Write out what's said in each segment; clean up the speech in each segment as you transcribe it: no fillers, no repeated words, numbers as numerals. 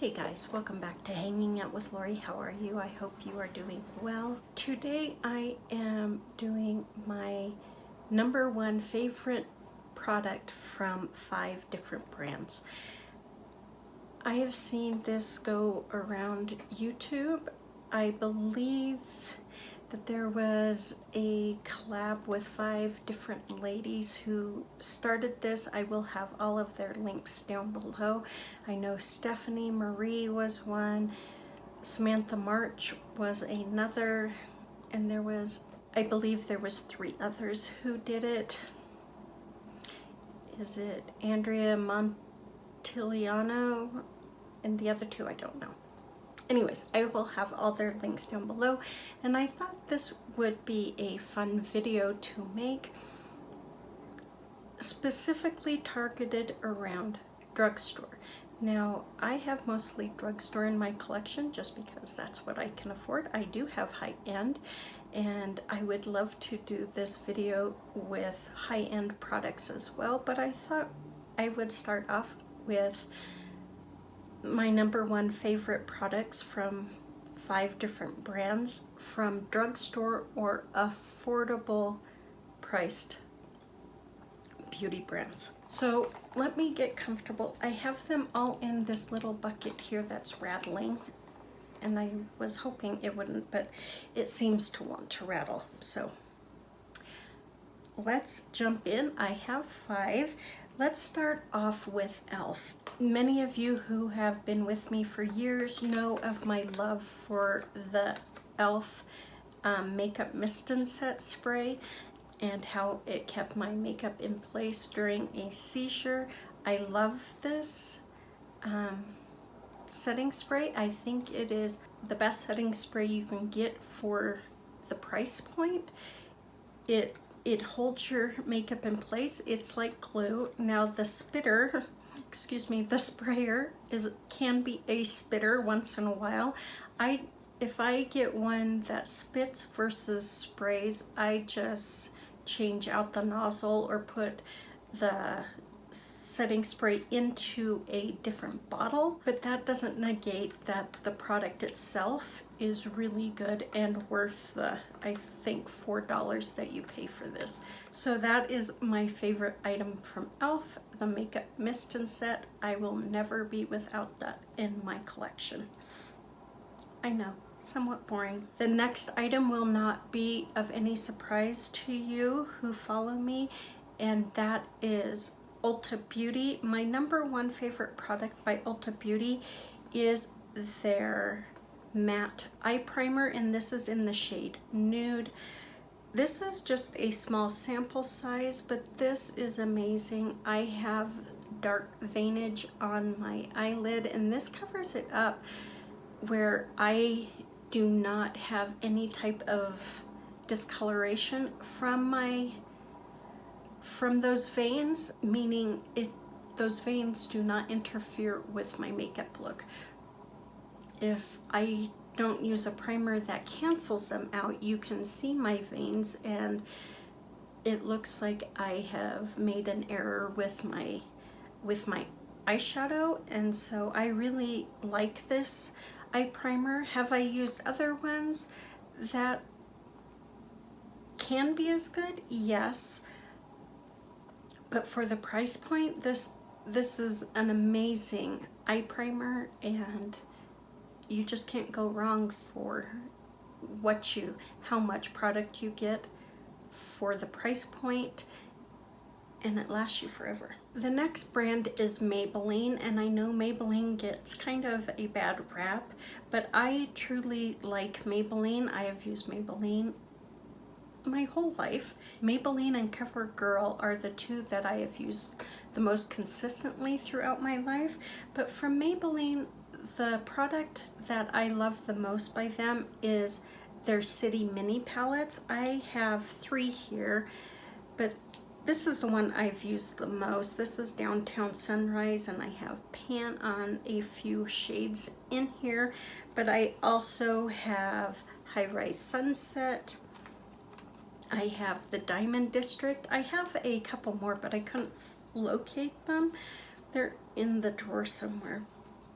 Hey guys, welcome back to Hanging Out with Lori. How are you? I hope you are doing well. Today I am doing my #1 favorite product from 5 different brands. I have seen this go around YouTube. I believe that there was a collab with 5 different ladies who started this. I will have all of their links down below. I know Stephanie Marie was one, Samantha March was another, and I believe there was 3 others who did it. Is it Andrea Montiliano? And the other 2 I don't know. Anyways, I will have all their links down below, and I thought this would be a fun video to make, specifically targeted around drugstore. Now, I have mostly drugstore in my collection just because that's what I can afford. I do have high-end, and I would love to do this video with high-end products as well, but I thought I would start off with my #1 favorite products from 5 different brands from drugstore or affordable priced beauty brands. So let me get comfortable. I have them all in this little bucket here that's rattling, and I was hoping it wouldn't, but it seems to want to rattle. So let's jump in. I have 5. Let's start off with e.l.f. Many of you who have been with me for years know of my love for the e.l.f. Makeup Mist and Set spray and how it kept my makeup in place during a seizure. I love this setting spray. I think it is the best setting spray you can get for the price point. It holds your makeup in place. It's like glue. Now the spitter, the sprayer can be a spitter once in a while. If I get one that spits versus sprays, I just change out the nozzle or put the setting spray into a different bottle, but that doesn't negate that the product itself is really good and worth the, I think, $4 that you pay for this. So that is my favorite item from e.l.f., the Makeup Mist and Set. I will never be without that in my collection. I know, somewhat boring. The next item will not be of any surprise to you who follow me, and that is Ulta Beauty. My #1 favorite product by Ulta Beauty is their matte eye primer, and this is in the shade Nude. This is just a small sample size, but this is amazing. I have dark veinage on my eyelid, and this covers it up where I do not have any type of discoloration from those veins, meaning those veins do not interfere with my makeup look. If I don't use a primer that cancels them out, you can see my veins, and it looks like I have made an error with my eyeshadow, and so I really like this eye primer. Have I used other ones that can be as good? Yes. But for the price point, this is an amazing eye primer, and you just can't go wrong for how much product you get for the price point, and it lasts you forever. The next brand is Maybelline, and I know Maybelline gets kind of a bad rap, but I truly like Maybelline. I have used Maybelline my whole life. Maybelline and CoverGirl are the 2 that I have used the most consistently throughout my life, but from Maybelline, the product that I love the most by them is their City Mini palettes. I have 3 here, but this is the one I've used the most. This is Downtown Sunrise, and I have Pan on a few shades in here, but I also have High Rise Sunset. I have the Diamond District. I have a couple more, but I couldn't locate them. They're in the drawer somewhere.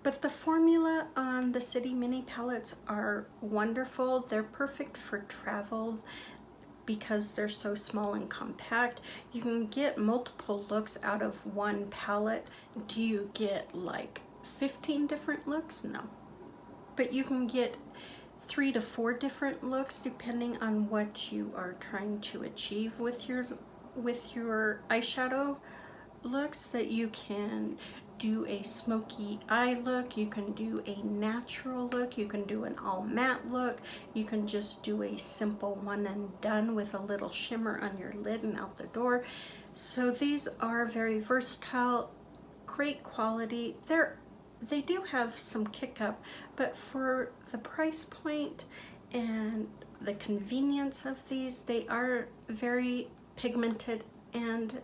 But the formula on the City Mini palettes are wonderful. They're perfect for travel because they're so small and compact. You can get multiple looks out of one palette. Do you get like 15 different looks? No. But you can get 3 to 4 different looks depending on what you are trying to achieve with your eyeshadow looks. That you can do a smoky eye look, you can do a natural look, you can do an all matte look, you can just do a simple one and done with a little shimmer on your lid and out the door. So these are very versatile, great quality. They do have some kick up, but for the price point and the convenience of these, they are very pigmented and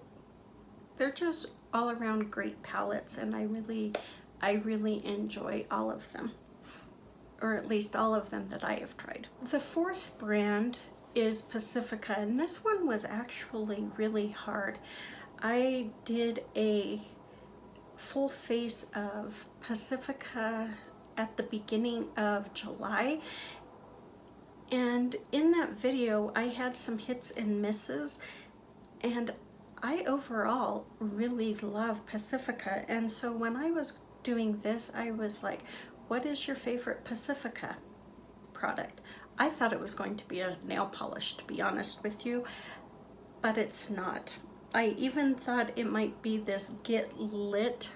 they're just all around great palettes, and I really enjoy all of them, or at least all of them that I have tried. The fourth brand is Pacifica, and this one was actually really hard. I did a full face of Pacifica at the beginning of July, and in that video I had some hits and misses, and I overall really love Pacifica. And so when I was doing this, I was like, what is your favorite Pacifica product? I thought it was going to be a nail polish, to be honest with you, but it's not. I even thought it might be this Get Lit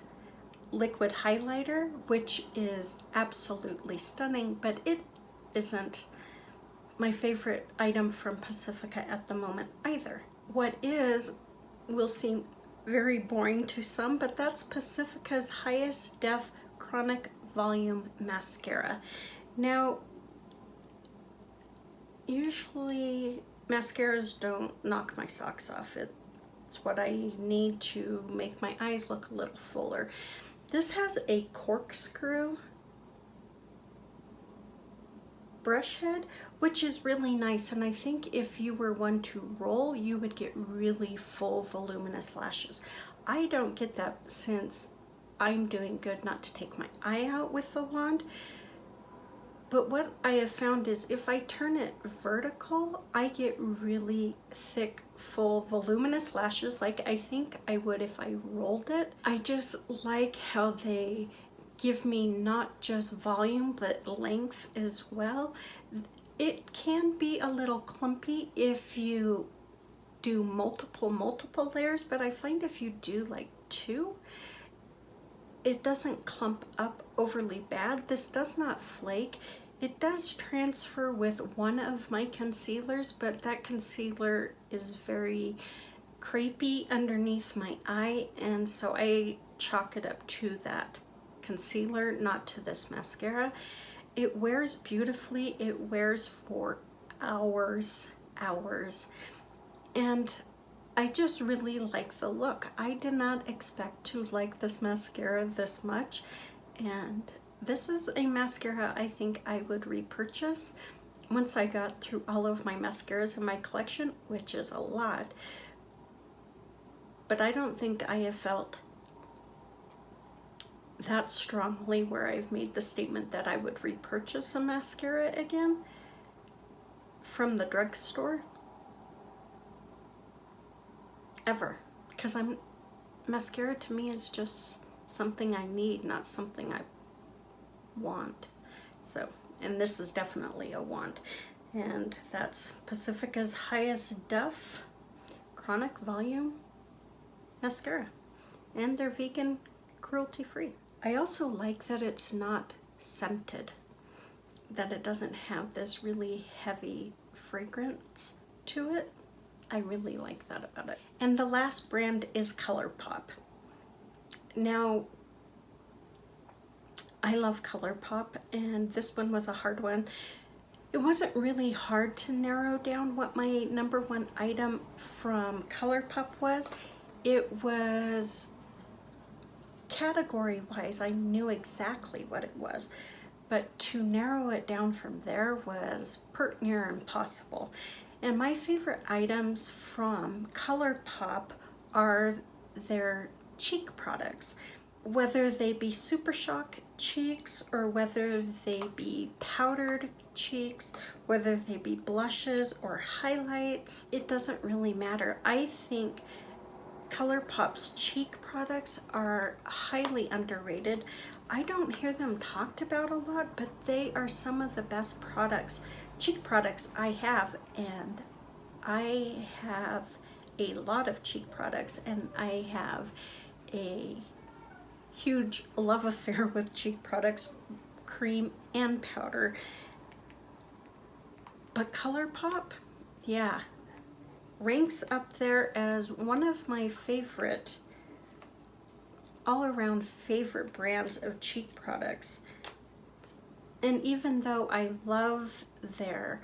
liquid highlighter, which is absolutely stunning, but it isn't my favorite item from Pacifica at the moment either. What is will seem very boring to some, but that's Pacifica's Highest Def Chronic Volume Mascara. Now, usually mascaras don't knock my socks off. It's what I need to make my eyes look a little fuller. This has a corkscrew brush head, which is really nice, and I think if you were one to roll, you would get really full voluminous lashes. I don't get that since I'm doing good not to take my eye out with the wand, but what I have found is if I turn it vertical, I get really thick, full, voluminous lashes like I think I would if I rolled it. I just like how they give me not just volume but length as well. It can be a little clumpy if you do multiple layers, but I find if you do like 2, it doesn't clump up overly bad. This does not flake. It does transfer with one of my concealers, but that concealer is very crepey underneath my eye, and so I chalk it up to that concealer, not to this mascara. It wears beautifully. It wears for hours, and I just really like the look. I did not expect to like this mascara this much, and this is a mascara I think I would repurchase once I got through all of my mascaras in my collection, which is a lot, but I don't think I have felt that strongly where I've made the statement that I would repurchase a mascara again from the drugstore ever, because mascara to me is just something I need, not something I want. So, and this is definitely a want, and that's Pacifica's Highest Def Chronic Volume Mascara, and they're vegan, cruelty free. I also like that it's not scented, that it doesn't have this really heavy fragrance to it. I really like that about it. And the last brand is Colourpop. Now, I love Colourpop, and this one was a hard one. It wasn't really hard to narrow down what my #1 item from Colourpop was. It was category-wise, I knew exactly what it was, but to narrow it down from there was pert near impossible. And my favorite items from Colourpop are their cheek products. whether they be Super Shock cheeks or whether they be powdered cheeks, whether they be blushes or highlights, it doesn't really matter. I think Colourpop's cheek products are highly underrated. I don't hear them talked about a lot, but they are some of the best products, cheek products I have, and I have a lot of cheek products, and I have a huge love affair with cheek products, cream and powder. But Colourpop, yeah, ranks up there as one of my favorite, all-around favorite brands of cheek products. And even though I love their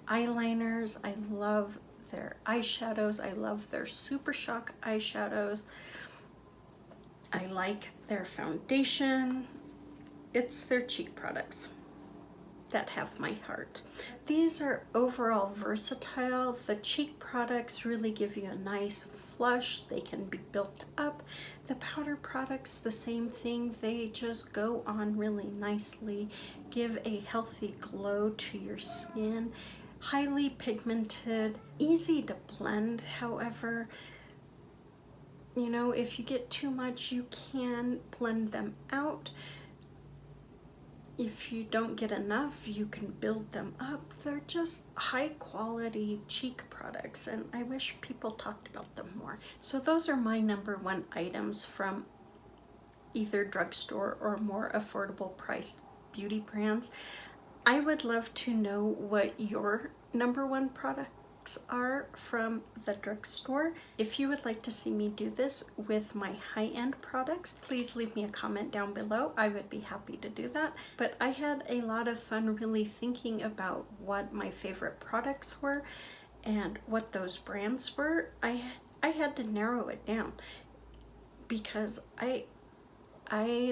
eyeliners, I love their eyeshadows, I love their Super Shock eyeshadows, I like their foundation, it's their cheek products that have my heart. These are overall versatile. The cheek products really give you a nice flush. They can be built up. The powder products, the same thing. They just go on really nicely, give a healthy glow to your skin. Highly pigmented, easy to blend, however. You know, if you get too much, you can blend them out. If you don't get enough, you can build them up. They're just high quality cheek products, and I wish people talked about them more. So those are my #1 items from either drugstore or more affordable priced beauty brands. I would love to know what your #1 products are from the drugstore. If you would like to see me do this with my high-end products, please leave me a comment down below. I would be happy to do that. But I had a lot of fun really thinking about what my favorite products were and what those brands were. I had to narrow it down because I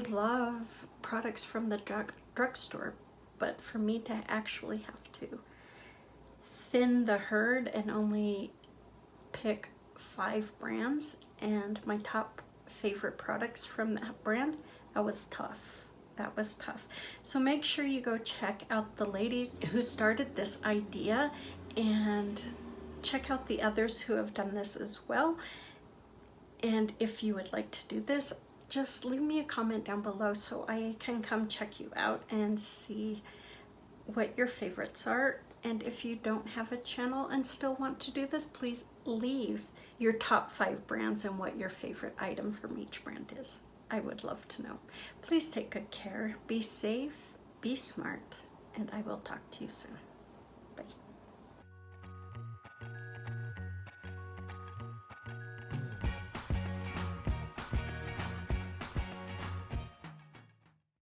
love products from the drugstore, but for me to actually have to thin the herd and only pick 5 brands and my top favorite products from that brand, that was tough. That was tough. So make sure you go check out the ladies who started this idea and check out the others who have done this as well. And if you would like to do this, just leave me a comment down below so I can come check you out and see what your favorites are. And if you don't have a channel and still want to do this, please leave your top 5 brands and what your favorite item from each brand is. I would love to know. Please take good care, be safe, be smart, and I will talk to you soon. Bye.